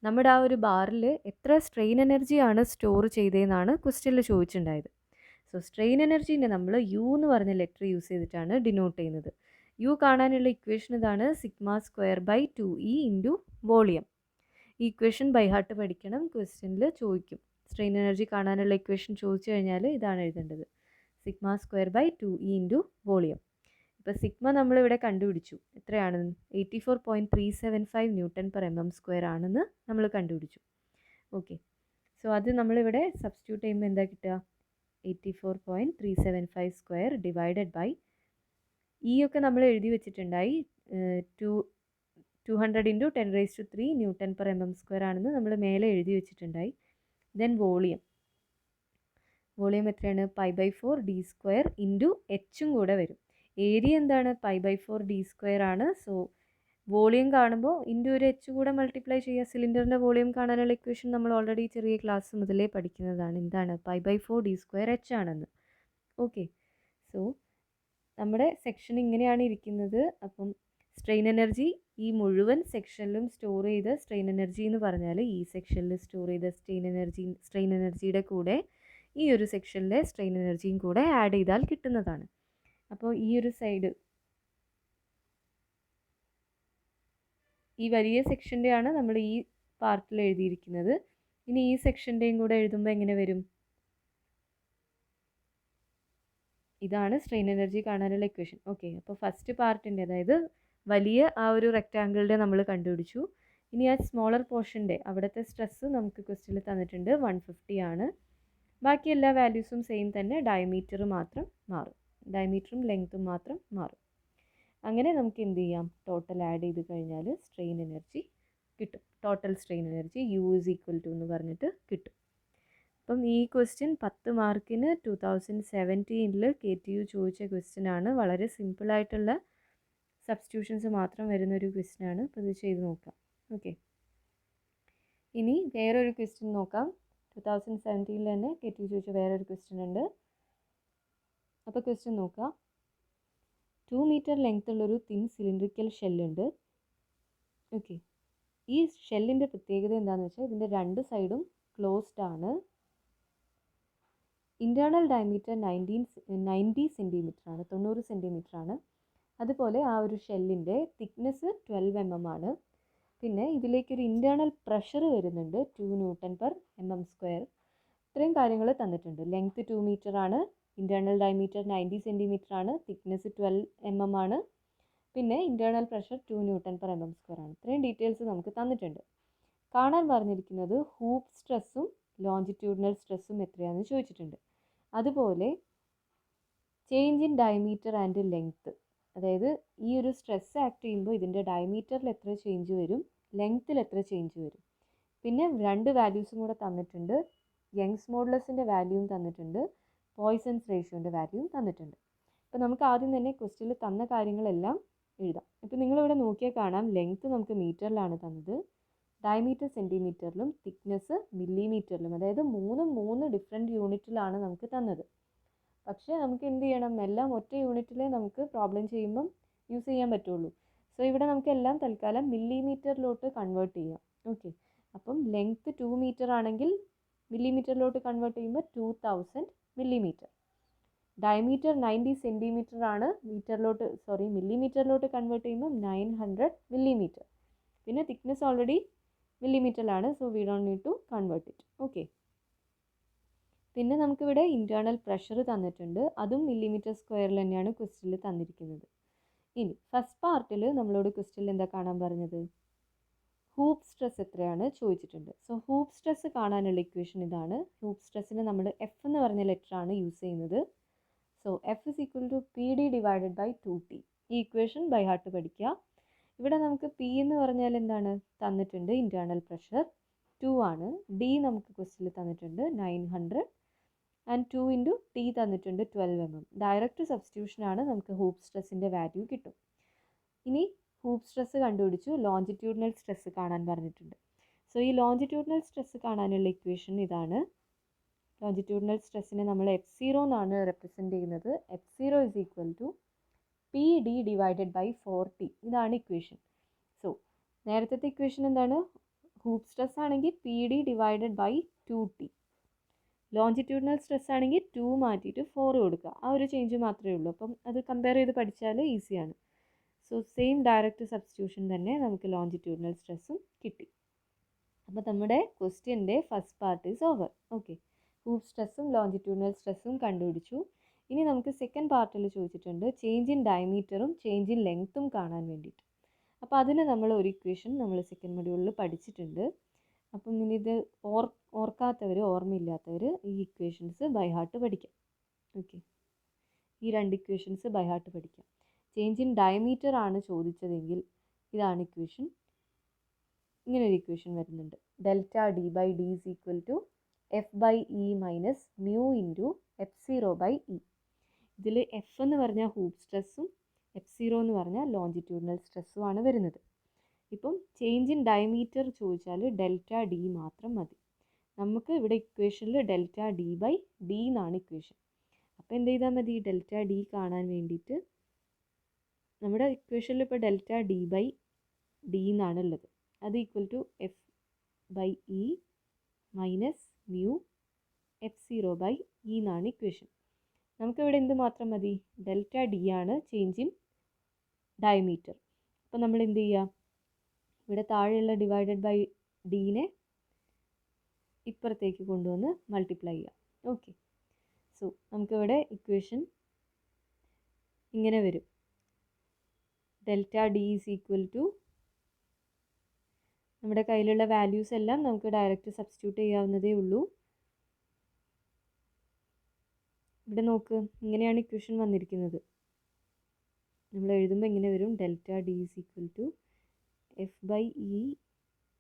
നമ്മുടെ ആ ഒരു ബാറിൽ എത്ര സ്ട്രെയിൻ എനർജിയാണ് സ്റ്റോർ ചെയ്തതെന്നാണ് ക്വസ്റ്റ്യനിൽ ചോദിച്ചിട്ടുണ്ടായത്. സോ സ്ട്രെയിൻ എനർജീനെ നമ്മൾ യു എന്ന് പറഞ്ഞ ലെറ്റർ യൂസ് ചെയ്തിട്ടാണ് ഡിനോട്ട് ചെയ്യുന്നത്. യു കാണാനുള്ള ഇക്വേഷൻ ഇതാണ്, σ²/2e ഇൻറ്റു വോളിയം. ഈ ഇക്വേഷൻ ബൈ ഹാർട്ട് പഠിക്കണം, ക്വസ്റ്റ്യനിൽ ചോദിക്കും. സ്ട്രെയിൻ എനർജി കാണാനുള്ള ഇക്വേഷൻ ചോദിച്ചു കഴിഞ്ഞാൽ ഇതാണ് എഴുതേണ്ടത്, σ²/2e ഇൻറ്റു വോളിയം. ഇപ്പോൾ സിഗ്മ നമ്മളിവിടെ കണ്ടുപിടിച്ചു, എത്രയാണ്? 84.375 Nm/mm² ആണെന്ന് നമ്മൾ കണ്ടുപിടിച്ചു. ഓക്കെ, സോ അത് നമ്മളിവിടെ സബ്സ്റ്റിറ്റ്യൂട്ട് ചെയ്യുമ്പോൾ എന്താ കിട്ടുക? 84.375² ഡിവൈഡഡ് ബൈ ഇ ഒക്കെ നമ്മൾ എഴുതി വെച്ചിട്ടുണ്ടായി, 200 × 10³ Nm/mm² ആണെന്ന് നമ്മൾ മേലെ എഴുതി വെച്ചിട്ടുണ്ടായി. ദെൻ വോളിയം എത്രയാണ്? π/4d² ഇൻറ്റു എച്ചും കൂടെ വരും. ഏരിയ എന്താണ്? π/4d² ആണ്. സോ വോളിയം കാണുമ്പോൾ ഇൻറ്റു ഒരു എച്ച് കൂടെ മൾട്ടിപ്ലൈ ചെയ്യുക. സിലിണ്ടറിൻ്റെ വോളിയം കാണാനുള്ള ഇക്വേഷൻ നമ്മൾ ഓൾറെഡി ചെറിയ ക്ലാസ് മുതലേ പഠിക്കുന്നതാണ്. എന്താണ്? π/4d² എച്ച് ആണെന്ന്. ഓക്കെ, സോ നമ്മുടെ സെക്ഷൻ ഇങ്ങനെയാണ് ഇരിക്കുന്നത്. അപ്പം സ്ട്രെയിൻ എനർജി ഈ മുഴുവൻ സെക്ഷനിലും സ്റ്റോർ ചെയ്ത സ്ട്രെയിൻ എനർജി എന്ന് പറഞ്ഞാൽ ഈ സെക്ഷനിൽ സ്റ്റോർ ചെയ്ത സ്ട്രെയിൻ എനർജിയുടെ കൂടെ ഈ ഒരു സെക്ഷനിലെ സ്ട്രെയിൻ എനർജിയും കൂടെ ആഡ് ചെയ്താൽ കിട്ടുന്നതാണ്. അപ്പോൾ ഈ ഒരു സൈഡ് ഈ വലിയ സെക്ഷൻ്റെയാണ് നമ്മൾ ഈ പാർട്ടിൽ എഴുതിയിരിക്കുന്നത്. ഇനി ഈ സെക്ഷൻ്റെയും കൂടെ എഴുതുമ്പോൾ എങ്ങനെ വരും? ഇതാണ് സ്ട്രെയിൻ എനർജി കാണാനുള്ള ഇക്വേഷൻ. ഓക്കെ, അപ്പോൾ ഫസ്റ്റ് പാർട്ടിൻ്റെ, അതായത് വലിയ ആ ഒരു റെക്റ്റാങ്കിളിൻ്റെ നമ്മൾ കണ്ടുപിടിച്ചു. ഇനി ആ സ്മോളർ പോർഷൻ്റെ അവിടുത്തെ സ്ട്രെസ്സ് നമുക്ക് ക്വസ്റ്റ്യനിൽ തന്നിട്ടുണ്ട്, 150 ആണ്. ബാക്കി എല്ലാ വാല്യൂസും സെയിം തന്നെ, ഡയമീറ്റർ മാത്രം മാറും, ഡയമീറ്ററും ലെങ്ത്തും മാത്രം മാറും. അങ്ങനെ നമുക്ക് എന്ത് ചെയ്യാം? ടോട്ടൽ ആഡ് ചെയ്ത് കഴിഞ്ഞാൽ സ്ട്രെയിൻ എനർജി കിട്ടും. ടോട്ടൽ സ്ട്രെയിൻ എനർജി U = എന്ന് പറഞ്ഞിട്ട് കിട്ടും. അപ്പം ഈ ക്വസ്റ്റ്യൻ 10 മാർക്കിന് 2017 KTU ചോദിച്ച ക്വസ്റ്റ്യൻ ആണ്. വളരെ സിമ്പിളായിട്ടുള്ള സബ്സ്റ്റിറ്റ്യൂഷൻസ് മാത്രം വരുന്നൊരു ക്വസ്റ്റ്യൻ ആണ്. അപ്പോൾ ഇത് ചെയ്ത് നോക്കാം. ഓക്കെ, ഇനി വേറൊരു ക്വസ്റ്റ്യൻ നോക്കാം. 2017 തന്നെ KTU ചോദിച്ച വേറൊരു ക്വസ്റ്റ്യൻ ഉണ്ട്. അപ്പോൾ ക്വസ്റ്റ്യൻ നോക്കാം. 2 മീറ്റർ ലെങ്ത് ഉള്ളൊരു തിൻ സിലിണ്ടറിക്കൽ ഷെല്ലുണ്ട്. ഓക്കെ, ഈ ഷെല്ലിൻ്റെ പ്രത്യേകത എന്താണെന്ന് വെച്ചാൽ ഇതിൻ്റെ രണ്ട് സൈഡും ക്ലോസ്ഡ് ആണ്. ഇൻറ്റേർണൽ ഡയമീറ്റർ 90 സെൻറ്റിമീറ്റർ ആണ്, 90 സെൻറ്റിമീറ്റർ ആണ്. അതുപോലെ ആ ഒരു ഷെല്ലിൻ്റെ തിക്നെസ് 12 mm ആണ്. പിന്നെ ഇതിലേക്കൊരു ഇൻറ്റേർണൽ പ്രഷർ വരുന്നുണ്ട് 2 Nm/mm². ഇത്രയും കാര്യങ്ങൾ തന്നിട്ടുണ്ട്. ലെങ്ത് 2 മീറ്റർ ആണ്, ഇൻറ്റേർണൽ ഡയമീറ്റർ 90 സെൻറ്റിമീറ്റർ ആണ്, തിക്നെസ് 12 mm ആണ്, പിന്നെ ഇൻറ്റേർണൽ പ്രഷർ 2 Nm/mm² ആണ്. ഇത്രയും ഡീറ്റെയിൽസ് നമുക്ക് തന്നിട്ടുണ്ട്. കാണാൻ പറഞ്ഞിരിക്കുന്നത് ഹൂപ്പ് സ്ട്രെസ്സും ലോഞ്ചിറ്റ്യൂഡിനൽ സ്ട്രെസ്സും എത്രയാണെന്ന് ചോദിച്ചിട്ടുണ്ട്. അതുപോലെ change in diameter and length, അതായത് ഈ ഒരു സ്ട്രെസ് ആക്ട് ചെയ്യുമ്പോൾ ഇതിൻ്റെ ഡയമീറ്ററിൽ എത്ര ചേഞ്ച് വരും, ലെങ്ത്തിൽ എത്ര ചേഞ്ച് വരും. പിന്നെ രണ്ട് വാല്യൂസും കൂടെ തന്നിട്ടുണ്ട്. യങ്സ് മോഡുലസിൻ്റെ വാല്യൂവും തന്നിട്ടുണ്ട്, പോയ്സൺസ് റേഷ്യോൻ്റെ വാല്യൂവും തന്നിട്ടുണ്ട്. അപ്പോൾ നമുക്ക് ആദ്യം തന്നെ ക്വസ്റ്റ്യനിൽ തന്ന കാര്യങ്ങളെല്ലാം എഴുതാം. ഇപ്പോൾ നിങ്ങളിവിടെ നോക്കിയാൽ കാണാം, ലെങ്ത്ത് നമുക്ക് മീറ്ററിലാണ് തന്നത്, ഡയമീറ്റർ സെൻറ്റിമീറ്ററിലും തിക്നെസ് മില്ലിമീറ്ററിലും, അതായത് മൂന്ന് ഡിഫറെൻറ്റ് യൂണിറ്റിലാണ് നമുക്ക് തന്നത്. പക്ഷേ നമുക്ക് എന്ത് ചെയ്യണം? എല്ലാം ഒറ്റ യൂണിറ്റിലേ നമുക്ക് പ്രോബ്ലം ചെയ്യുമ്പം യൂസ് ചെയ്യാൻ പറ്റുള്ളൂ. സോ ഇവിടെ നമുക്ക് എല്ലാം തൽക്കാലം മില്ലിമീറ്ററിലോട്ട് കൺവേർട്ട് ചെയ്യാം. ഓക്കെ, അപ്പം ലെങ്ത്ത് 2 മീറ്റർ ആണെങ്കിൽ മില്ലിമീറ്ററിലോട്ട് കൺവേർട്ട് ചെയ്യുമ്പോൾ 2000 മില്ലിമീറ്റർ. ഡയമീറ്റർ 90 സെൻറ്റിമീറ്റർ ആണ്, മില്ലിമീറ്ററിലോട്ട് കൺവേർട്ട് ചെയ്യുമ്പോൾ 900 മില്ലിമീറ്റർ. പിന്നെ തിക്നെസ് ഓൾറെഡി മില്ലിമീറ്ററിലാണ്, so we don't need to convert it. Okay, പിന്നെ നമുക്കിവിടെ ഇൻറ്റേർണൽ പ്രഷർ തന്നിട്ടുണ്ട്, അതും മില്ലിമീറ്റർ സ്ക്വയറിൽ തന്നെയാണ് ക്വസ്റ്റ്യനിൽ തന്നിരിക്കുന്നത്. ഇനി ഫസ്റ്റ് പാർട്ടിൽ നമ്മളോട് ക്വസ്റ്റ്യനിൽ എന്താ കാണാൻ പറഞ്ഞത്? ഹൂപ്പ് സ്ട്രെസ് എത്രയാണ് ചോദിച്ചിട്ടുണ്ട്. സോ ഹൂപ്പ് സ്ട്രെസ് കാണാനുള്ള ഇക്വേഷൻ ഇതാണ്. ഹൂപ്പ് സ്ട്രെസ്സിന് നമ്മൾ F എന്ന് പറഞ്ഞ ലെറ്ററാണ് യൂസ് ചെയ്യുന്നത്. So F = PD / 2T. ഈ ഇക്വേഷൻ ബൈ ഹാർട്ട് പഠിക്കുക. ഇവിടെ നമുക്ക് P എന്ന് പറഞ്ഞാൽ എന്താണ് തന്നിട്ടുണ്ട്? ഇൻറ്റേർണൽ പ്രഷർ 2 ആണ്. D നമുക്ക് ക്വസ്റ്റ്യനിൽ തന്നിട്ടുണ്ട് 900 ആൻഡ് 2 × T തന്നിട്ടുണ്ട് 12 mm. ഡയറക്റ്റ് സബ്സ്റ്റിറ്റ്യൂഷനാണ്, നമുക്ക് ഹൂപ്പ് സ്ട്രെസ്സിൻ്റെ വാല്യൂ കിട്ടും. ഇനി ഹൂപ്പ് സ്ട്രെസ്സ് കണ്ടുപിടിച്ചു, ലോഞ്ചിറ്റ്യൂഡിനൽ സ്ട്രെസ്സ് കാണാൻ പറഞ്ഞിട്ടുണ്ട്. സോ ഈ ലോഞ്ചിറ്റ്യൂഡിനൽ സ്ട്രെസ്സ് കാണാനുള്ള ഇക്വേഷൻ ഇതാണ്. ലോഞ്ചിറ്റ്യൂഡിനൽ സ്ട്രെസ്സിനെ നമ്മൾ F0 എന്നാണ് റെപ്രസെൻറ്റ് ചെയ്യുന്നത്. F0 = PD divided by 4T. ഇതാണ് ഇക്വേഷൻ. സോ നേരത്തെ ഇക്വേഷൻ എന്താണ്? ഹൂപ്പ് സ്ട്രെസ് ആണെങ്കിൽ PD divided by 2T. Longitudinal stress ആണെങ്കിൽ 2 മാറ്റിയിട്ട് 4 കൊടുക്കുക. ആ ഒരു ചേഞ്ച് മാത്രമേ ഉള്ളൂ. അപ്പം അത് കമ്പയർ ചെയ്ത് പഠിച്ചാൽ ഈസിയാണ്. സോ സെയിം ഡയറക്റ്റ് സബ്സ്റ്റിറ്റ്യൂഷൻ തന്നെ നമുക്ക് ലോഞ്ചിറ്റ്യൂഡിനൽ സ്ട്രെസ്സും കിട്ടി. അപ്പോൾ നമ്മുടെ ക്വസ്റ്റ്യൻ്റെ first part is over. Okay, hoop സ്ട്രെസ്സും ലോഞ്ചിറ്റ്യൂഡിനൽ സ്ട്രെസ്സും കണ്ടുപിടിച്ചു. ഇനി നമുക്ക് സെക്കൻഡ് പാർട്ടിൽ ചോദിച്ചിട്ടുണ്ട് ചേഞ്ച് ഇൻ ഡയമീറ്ററും ചേഞ്ച് ഇൻ ലെങ്ത്തും കാണാൻ വേണ്ടിയിട്ട്. അപ്പോൾ അതിന് നമ്മൾ ഒരു ഇക്വേഷൻ നമ്മൾ സെക്കൻഡ് മൊഡ്യൂളിൽ പഠിച്ചിട്ടുണ്ട്. അപ്പം ഇനി ഇത് ഓർക്കാത്തവർ, ഓർമ്മയില്ലാത്തവർ ഈ ഇക്വേഷൻസ് ബൈ ഹാർട്ട് പഠിക്കാം. ഓക്കെ, ഈ രണ്ട് ഇക്വേഷൻസ് ബൈ ഹാർട്ട് പഠിക്കാം. ചേഞ്ച് ഇൻ ഡയമീറ്റർ ആണ് ചോദിച്ചതെങ്കിൽ ഇതാണ് ഇക്വേഷൻ. ഇങ്ങനെ ഒരു ഇക്വേഷൻ വരുന്നുണ്ട്. Delta D by D is equal to F by E minus mu into F0/E. ഇതിൽ എഫ് എന്ന് പറഞ്ഞാൽ ഹൂപ്പ് സ്ട്രെസ്സും F0 എന്ന് പറഞ്ഞാൽ ലോഞ്ചിറ്റ്യൂഡിനൽ സ്ട്രെസ്സും ആണ് വരുന്നത്. ഇപ്പം ചേഞ്ച് ഇൻ ഡയമീറ്റർ ചോദിച്ചാൽ ഡെൽറ്റ ഡി മാത്രം മതി. നമുക്ക് ഇവിടെ ഇക്വേഷനിൽ ഡെൽറ്റ ഡി ബൈ ഡി എന്നാണ് ഇക്വേഷൻ. അപ്പോൾ എന്ത് ചെയ്താൽ മതി? ഡെൽറ്റ ഡി കാണാൻ വേണ്ടിയിട്ട് നമ്മുടെ ഇക്വേഷനിൽ ഇപ്പോൾ ഡെൽറ്റ ഡി ബൈ ഡി എന്നാണ് ഉള്ളത്. അത് equal to F by E minus mu F0/E എന്നാണ് ഇക്വേഷൻ. നമുക്കിവിടെ എന്ത് മാത്രം മതി? ഡെൽറ്റ ഡി ആണ് ചേഞ്ച് ഇൻ ഡയമീറ്റർ. അപ്പോൾ നമ്മൾ എന്ത് ചെയ്യുക? ഇവിടെ താഴെയുള്ള ഡിവൈഡഡ് ബൈ ഡീനെ ഇപ്പുറത്തേക്ക് കൊണ്ടുവന്ന് മൾട്ടിപ്ലൈ ചെയ്യുക. ഓക്കെ, സോ നമുക്കിവിടെ ഇക്വേഷൻ ഇങ്ങനെ വരും. Delta D is equal to നമ്മുടെ കയ്യിലുള്ള വാല്യൂസ് എല്ലാം നമുക്ക് ഡയറക്റ്റ് സബ്സ്റ്റിറ്റ്യൂട്ട് ചെയ്യാവുന്നതേ ഉള്ളൂ. ഇവിടെ നോക്ക്, ഇങ്ങനെയാണ് ഇക്വേഷൻ വന്നിരിക്കുന്നത്. നമ്മൾ എഴുതുമ്പോൾ ഇങ്ങനെ വരും. Delta D is equal to F by E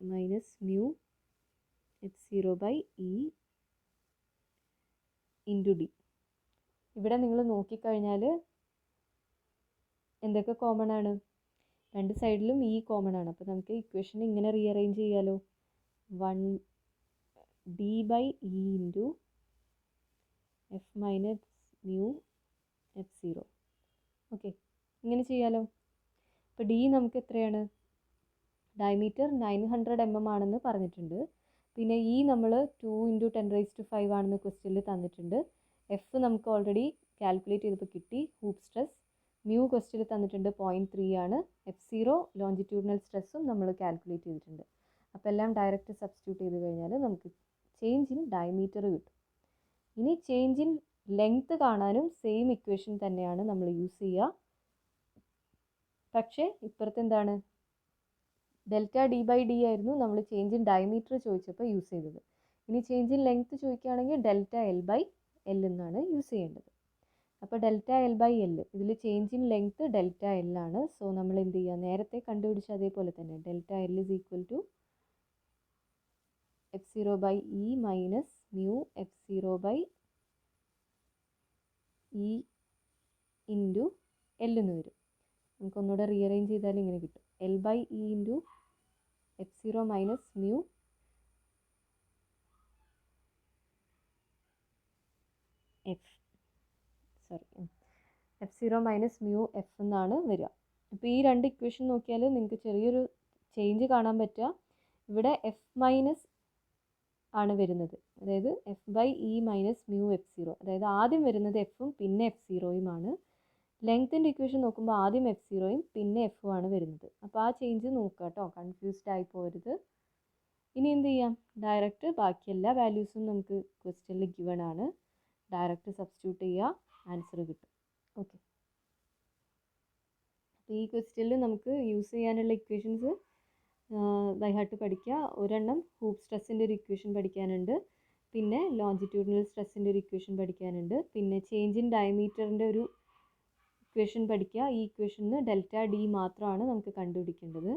minus mu F0/E into D. ഇവിടെ നിങ്ങൾ നോക്കിക്കഴിഞ്ഞാൽ എന്തൊക്കെ കോമൺ ആണ്? രണ്ട് സൈഡിലും ഇ കോമൺ ആണ്. അപ്പോൾ നമുക്ക് ഇക്വേഷൻ ഇങ്ങനെ റീഅറേഞ്ച് ചെയ്യാലോ. 1D/E into F minus mu F0. Okay, ഇങ്ങനെ ചെയ്യാലോ. ഇപ്പോൾ ഡി നമുക്ക് എത്രയാണ്? ഡയമീറ്റർ 900 mm ആണെന്ന് പറഞ്ഞിട്ടുണ്ട്. പിന്നെ ഇ നമ്മൾ 2 × 10⁵ ആണെന്ന് ക്വസ്റ്റ്യനിൽ തന്നിട്ടുണ്ട്. എഫ് നമുക്ക് ഓൾറെഡി കാൽക്കുലേറ്റ് ചെയ്തപ്പോൾ കിട്ടി. ഹൂപ്പ് സ്ട്രെസ് മ്യൂ ക്വസ്റ്റ്യനിൽ തന്നിട്ടുണ്ട് 0.3 ആണ്. F0 ലോഞ്ചിറ്റ്യൂഡിനൽ സ്ട്രെസ്സും നമ്മൾ കാൽക്കുലേറ്റ് ചെയ്തിട്ടുണ്ട്. അപ്പോൾ എല്ലാം ഡയറക്റ്റ് സബ്സ്റ്റിറ്റ്യൂട്ട് ചെയ്ത് കഴിഞ്ഞാൽ നമുക്ക് ചേഞ്ച് ഇൻ ഡയമീറ്റർ കിട്ടും. ഇനി ചേഞ്ച് ഇൻ ലെങ്ത്ത് കാണാനും സെയിം ഇക്വേഷൻ തന്നെയാണ് നമ്മൾ യൂസ് ചെയ്യുക. പക്ഷേ ഇപ്പുറത്ത് എന്താണ്? ഡെൽറ്റ ഡി ബൈ ഡി ആയിരുന്നു നമ്മൾ ചേഞ്ച് ഇൻ ഡയമീറ്റർ ചോദിച്ചപ്പോൾ യൂസ് ചെയ്തത്. ഇനി ചേഞ്ച് ഇൻ ലെങ്ത്ത് ചോദിക്കുകയാണെങ്കിൽ ഡെൽറ്റ എൽ ബൈ എൽ എന്നാണ് യൂസ് ചെയ്യേണ്ടത്. അപ്പോൾ ഡെൽറ്റ എൽ ബൈ എൽ, ഇതിൽ change in length delta L ആണ്. സോ നമ്മൾ എന്ത് ചെയ്യുക? നേരത്തെ കണ്ടുപിടിച്ച അതേപോലെ തന്നെ delta L is equal to F0/E minus mu F0/E into L എന്ന് വരും. നമുക്കൊന്നുകൂടെ റീഅറേഞ്ച് ചെയ്താൽ ഇങ്ങനെ കിട്ടും. L/E into F0 minus mu F0 minus mu F എന്നാണ് വരിക. അപ്പോൾ ഈ രണ്ട് ഇക്വേഷൻ നോക്കിയാൽ നിങ്ങൾക്ക് ചെറിയൊരു ചേഞ്ച് കാണാൻ പറ്റുക. ഇവിടെ എഫ് മൈനസ് ആണ് വരുന്നത്, അതായത് F/E മൈനസ് മ്യൂ F0. അതായത് ആദ്യം വരുന്നത് എഫും പിന്നെ F0യുമാണ്. ലെങ്ത്തിൻ്റെ ഇക്വേഷൻ നോക്കുമ്പോൾ ആദ്യം F0യും പിന്നെ എഫും ആണ് വരുന്നത്. അപ്പോൾ ആ ചേഞ്ച് നോക്കുക കേട്ടോ, കൺഫ്യൂസ്ഡ് ആയി പോരുത്. ഇനി എന്ത് ചെയ്യാം? ഡയറക്റ്റ് ബാക്കി എല്ലാ വാല്യൂസും നമുക്ക് ക്വസ്റ്റ്യനിൽ ഗിവൺ ആണ്. ഡയറക്റ്റ് സബ്സ്റ്റിറ്റ്യൂട്ട് ചെയ്യുക, ആൻസർ കിട്ടും. ഓക്കെ, അപ്പോൾ ഈ ക്വസ്റ്റ്യനിൽ നമുക്ക് യൂസ് ചെയ്യാനുള്ള ഇക്വേഷൻസ് ബൈ ഹാർട്ട് പഠിക്കുക. ഒരെണ്ണം ഹൂപ്പ് സ്ട്രെസ്സിൻ്റെ ഒരു ഇക്വേഷൻ പഠിക്കാനുണ്ട്, പിന്നെ ലോഞ്ചിറ്റ്യൂഡിനൽ സ്ട്രെസ്സിൻ്റെ ഒരു ഇക്വേഷൻ പഠിക്കാനുണ്ട്, പിന്നെ ചേഞ്ച് ഇൻ ഡയമീറ്ററിൻ്റെ ഒരു ഇക്വേഷൻ പഠിക്കുക. ഈ ഇക്വേഷന് ഡെൽറ്റ ഡി മാത്രമാണ് നമുക്ക് കണ്ടുപിടിക്കേണ്ടത്.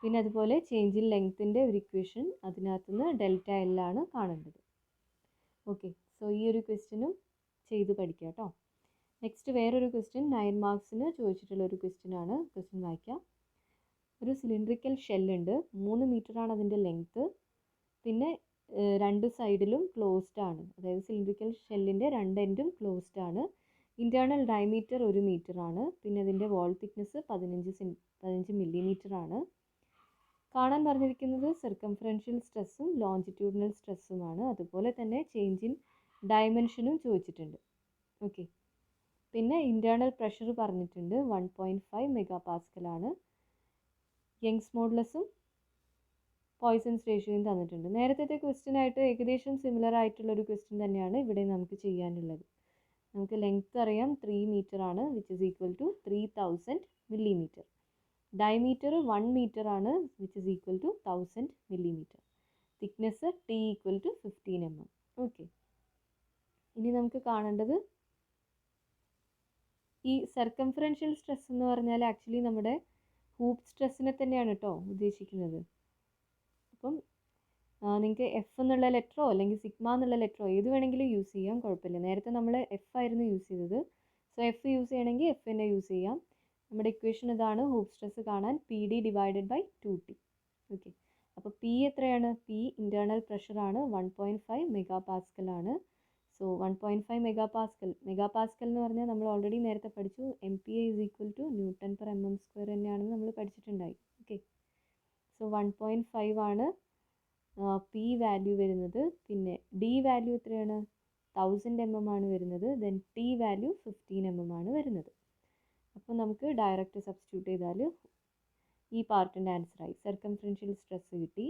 പിന്നെ അതുപോലെ ചേഞ്ച് ഇൻ ലെങ്ത്തിൻ്റെ ഒരു ഇക്വേഷൻ, അതിനകത്തുനിന്ന് ഡെൽറ്റ എൽ ആണ് കാണേണ്ടത്. ഓക്കെ, സോ ഈ ഒരു ക്വസ്റ്റ്യനും ചെയ്ത് പഠിക്കുക കേട്ടോ. നെക്സ്റ്റ് വേറൊരു ക്വസ്റ്റ്യൻ 9 മാർക്സിന് ചോദിച്ചിട്ടുള്ള ഒരു ക്വസ്റ്റ്യൻ ആണ്. ക്വസ്റ്റ്യൻ വായിക്കാം. ഒരു സിലിണ്ടറിക്കൽ ഷെല്ലുണ്ട്, 3 മീറ്ററാണ് അതിൻ്റെ ലെങ്ത്ത്. പിന്നെ രണ്ട് സൈഡിലും ക്ലോസ്ഡ് ആണ്, അതായത് സിലിണ്ടറിക്കൽ ഷെല്ലിൻ്റെ രണ്ട് എൻഡും ക്ലോസ്ഡ് ആണ്. ഇൻറ്റേർണൽ ഡയമീറ്റർ 1 മീറ്റർ ആണ്. പിന്നെ അതിൻ്റെ വാൾ തിക്നെസ് 15 മില്ലിമീറ്റർ ആണ്. കാണാൻ പറഞ്ഞിരിക്കുന്നത് സർക്കംഫറൻഷ്യൽ സ്ട്രെസ്സും ലോഞ്ചിറ്റ്യൂഡിനൽ സ്ട്രെസ്സുമാണ്. അതുപോലെ തന്നെ ചേഞ്ച് ഇൻ ഡയമെൻഷനും ചോദിച്ചിട്ടുണ്ട്. ഓക്കെ, പിന്നെ ഇൻറ്റേർണൽ പ്രഷർ പറഞ്ഞിട്ടുണ്ട് 1.5 മെഗാ പാസ്കൽ ആണ്. യങ്സ് മോഡുലസും പോയ്സൺസ് റേഷ്യോയും തന്നിട്ടുണ്ട്. നേരത്തെ ക്വസ്റ്റ്യൻ ആയിട്ട് ഏകദേശം സിമിലർ ആയിട്ടുള്ളൊരു ക്വസ്റ്റ്യൻ തന്നെയാണ് ഇവിടെ നമുക്ക് ചെയ്യാനുള്ളത്. നമുക്ക് ലെങ്ത് അറിയാം 3 മീറ്റർ ആണ്, which is equal to 3000 millimetre. Diameter 1 metre ആണ്, which is equal to 1000 millimetre. Thickness T equal to 15 mm. Okay, ഇനി നമുക്ക് കാണേണ്ടത് ഈ സർക്കംഫറൻഷ്യൽ സ്ട്രെസ് എന്ന് പറഞ്ഞാൽ ആക്ച്വലി നമ്മുടെ ഹൂപ്പ് സ്ട്രെസ്സിനെ തന്നെയാണ് കേട്ടോ ഉദ്ദേശിക്കുന്നത്. അപ്പം നിങ്ങൾക്ക് എഫ് എന്നുള്ള ലെറ്ററോ അല്ലെങ്കിൽ സിഗ്മ എന്നുള്ള ലെറ്ററോ ഏത് വേണമെങ്കിലും യൂസ് ചെയ്യാം, കുഴപ്പമില്ല. നേരത്തെ നമ്മൾ എഫ് ആയിരുന്നു യൂസ് ചെയ്തത്. സോ എഫ് യൂസ് ചെയ്യണമെങ്കിൽ എഫ് തന്നെ യൂസ് ചെയ്യാം. നമ്മുടെ ഇക്വേഷൻ ഇതാണ്, ഹൂപ്പ് സ്ട്രെസ് കാണാൻ PD divided by 2T. Okay, അപ്പോൾ പി എത്രയാണ്? പി ഇൻറ്റേർണൽ പ്രഷറാണ് 1.5 മെഗാ പാസ്കൽ ആണ്. സോ 1.5 മെഗാ പാസ്കൽ എന്ന് പറഞ്ഞാൽ നമ്മൾ ഓൾറെഡി നേരത്തെ പഠിച്ചു, MPa is equal to Newton/mm² തന്നെയാണെന്ന് നമ്മൾ പഠിച്ചിട്ടുണ്ടായി. ഓക്കെ, സോ 1.5 ആണ് പി വാല്യൂ വരുന്നത്. പിന്നെ ഡി വാല്യൂ എത്രയാണ്? 1000 mm ആണ് വരുന്നത്. ദെൻ ടി വാല്യൂ 15 mm ആണ് വരുന്നത്. അപ്പോൾ നമുക്ക് ഡയറക്റ്റ് സബ്സ്റ്റിറ്റ്യൂട്ട് ചെയ്താൽ ഈ പാർട്ടിൻ്റെ ആൻസറായി. സർക്കംഫറൻഷ്യൽ സ്ട്രെസ് കിട്ടി.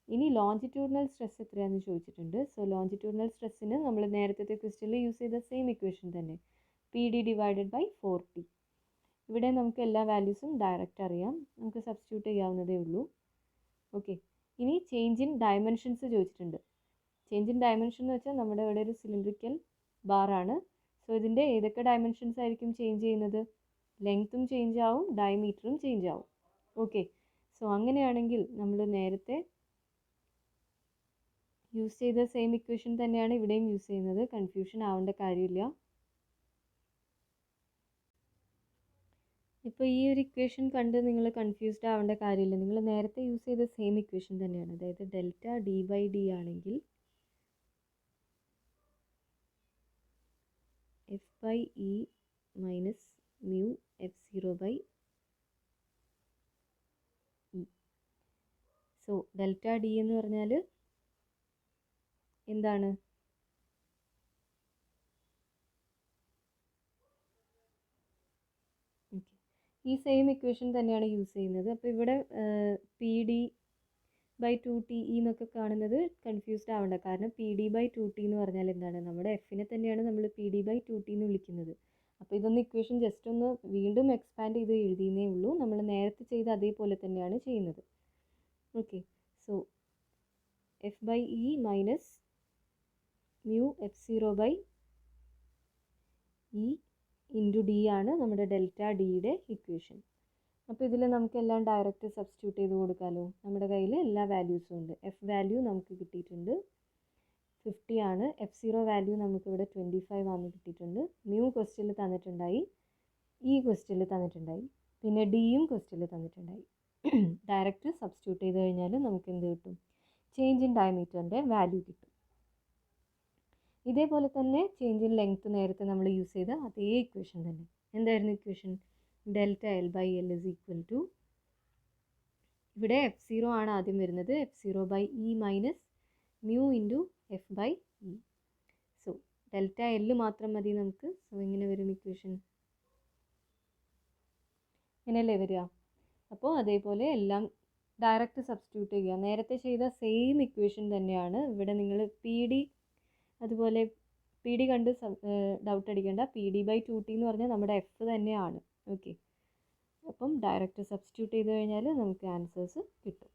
ഇനി ലോഞ്ചിറ്റ്യൂഡിനൽ സ്ട്രെസ് എത്രയാണെന്ന് ചോദിച്ചിട്ടുണ്ട്. സോ ലോഞ്ചിറ്റ്യൂഡിനൽ സ്ട്രെസ്സിന് നമ്മൾ നേരത്തെ ക്വസ്റ്റ്യനിൽ യൂസ് ചെയ്ത സെയിം ഇക്വേഷൻ തന്നെ, PD ഡിവൈഡഡ് ബൈ 4T. ഇവിടെ നമുക്ക് എല്ലാ വാല്യൂസും ഡയറക്റ്റ് അറിയാം, നമുക്ക് സബ്സ്റ്റിറ്റ്യൂട്ട് ചെയ്യാവുന്നതേ ഉള്ളൂ. ഓക്കെ, ഇനി ചേഞ്ച് ഇൻ ഡയമെൻഷൻസ് ചോദിച്ചിട്ടുണ്ട്. ചേഞ്ച് ഇൻ ഡയമെൻഷൻ എന്ന് വെച്ചാൽ നമ്മുടെ ഇവിടെ ഒരു സിലിണ്ടറിക്കൽ ബാറാണ്. സോ ഇതിൻ്റെ ഏതൊക്കെ ഡയമെൻഷൻസ് ആയിരിക്കും ചേഞ്ച് ചെയ്യുന്നത്? ലെങ്ത്തും ചേഞ്ച് ആവും, ഡയമീറ്ററും ചേഞ്ച് ആവും. ഓക്കെ, സോ അങ്ങനെയാണെങ്കിൽ നമ്മൾ നേരത്തെ യൂസ് ചെയ്ത സെയിം ഇക്വേഷൻ തന്നെയാണ് ഇവിടെയും യൂസ് ചെയ്യുന്നത്. കൺഫ്യൂഷൻ ആവേണ്ട കാര്യമില്ല. ഇപ്പോൾ ഈ ഒരു ഇക്വേഷൻ കണ്ട് നിങ്ങൾ കൺഫ്യൂസ്ഡ് ആവേണ്ട കാര്യമില്ല. നിങ്ങൾ നേരത്തെ യൂസ് ചെയ്ത സെയിം ഇക്വേഷൻ തന്നെയാണ്. അതായത് ഡെൽറ്റ D/D ആണെങ്കിൽ F/E minus mu F0/E. So delta D എന്ന് പറഞ്ഞാൽ എന്താണ്? ഓക്കെ, ഈ സെയിം ഇക്വേഷൻ തന്നെയാണ് യൂസ് ചെയ്യുന്നത്. അപ്പോൾ ഇവിടെ PD/2T എന്നൊക്കെ കാണുന്നത് കൺഫ്യൂസ്ഡ് ആവേണ്ട. കാരണം PD/2T എന്ന് പറഞ്ഞാൽ എന്താണ്? നമ്മുടെ എഫിനെ തന്നെയാണ് നമ്മൾ PD/2T എന്ന് വിളിക്കുന്നത്. അപ്പോൾ ഇതൊന്ന് ഇക്വേഷൻ ജസ്റ്റ് ഒന്ന് വീണ്ടും എക്സ്പാൻഡ് ചെയ്ത് എഴുതിയെന്നേ ഉള്ളൂ. നമ്മൾ നേരത്തെ ചെയ്ത അതേപോലെ തന്നെയാണ് ചെയ്യുന്നത്. Okay, so F/E minus mu F0/E into D ആണ് നമ്മുടെ ഡെൽറ്റ ഡിയുടെ ഇക്വേഷൻ. അപ്പോൾ ഇതിൽ നമുക്ക് എല്ലാം ഡയറക്റ്റ് സബ്സ്റ്റിറ്റ്യൂട്ട് ചെയ്ത് കൊടുക്കാമല്ലോ. നമ്മുടെ കയ്യിൽ എല്ലാ വാല്യൂസും ഉണ്ട്. എഫ് വാല്യൂ നമുക്ക് കിട്ടിയിട്ടുണ്ട് 50 ആണ്. F0 വാല്യൂ നമുക്കിവിടെ 25 ആണ് കിട്ടിയിട്ടുണ്ട്. മ്യൂ ക്വസ്റ്റ്യനിൽ തന്നിട്ടുണ്ടായി, ക്വസ്റ്റ്യനിൽ തന്നിട്ടുണ്ടായി, പിന്നെ ഡിയും ക്വസ്റ്റ്യനിൽ തന്നിട്ടുണ്ടായി. ഡയറക്റ്റ് സബ്സ്റ്റിറ്റ്യൂട്ട് ചെയ്ത് കഴിഞ്ഞാൽ നമുക്ക് എന്ത് കിട്ടും? ചേഞ്ച് ഇൻ ഡയമീറ്ററിൻ്റെ വാല്യൂ കിട്ടും. ഇതേപോലെ തന്നെ ചേഞ്ച് ഇൻ ലെങ്ത്ത് നേരത്തെ നമ്മൾ യൂസ് ചെയ്ത അതേ ഇക്വേഷൻ തന്നെ. എന്തായിരുന്നു equation? Delta L/L is equal to, ഇവിടെ F0 ആണ് ആദ്യം വരുന്നത്, F0/E minus mu into F/E. So delta L മാത്രം മതി നമുക്ക്. സോ ഇങ്ങനെ വരും ഇക്വേഷൻ, ഇങ്ങനെയല്ലേ വരിക? അപ്പോൾ അതേപോലെ എല്ലാം ഡയറക്റ്റ് സബ്സ്റ്റിറ്റ്യൂട്ട് ചെയ്യുക. നേരത്തെ ചെയ്ത സെയിം ഇക്വേഷൻ തന്നെയാണ് ഇവിടെ. നിങ്ങൾ അതുപോലെ PD കണ്ട് ഡൗട്ട് അടിക്കേണ്ട. PD/2T എന്ന് പറഞ്ഞാൽ നമ്മുടെ എഫ് തന്നെയാണ്. ഓക്കെ, അപ്പം ഡയറക്റ്റ് സബ്സ്റ്റിറ്റ്യൂട്ട് ചെയ്ത് കഴിഞ്ഞാൽ നമുക്ക് ആൻസേഴ്സ് കിട്ടും.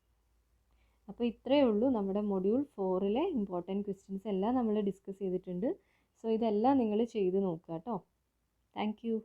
അപ്പോൾ ഇത്രയേ ഉള്ളൂ. നമ്മുടെ മൊഡ്യൂൾ 4-ലെ ഇമ്പോർട്ടൻറ്റ് ക്വസ്റ്റ്യൻസ് എല്ലാം നമ്മൾ ഡിസ്കസ് ചെയ്തിട്ടുണ്ട്. സോ ഇതെല്ലാം നിങ്ങൾ ചെയ്ത് നോക്കുക കേട്ടോ. Thank you.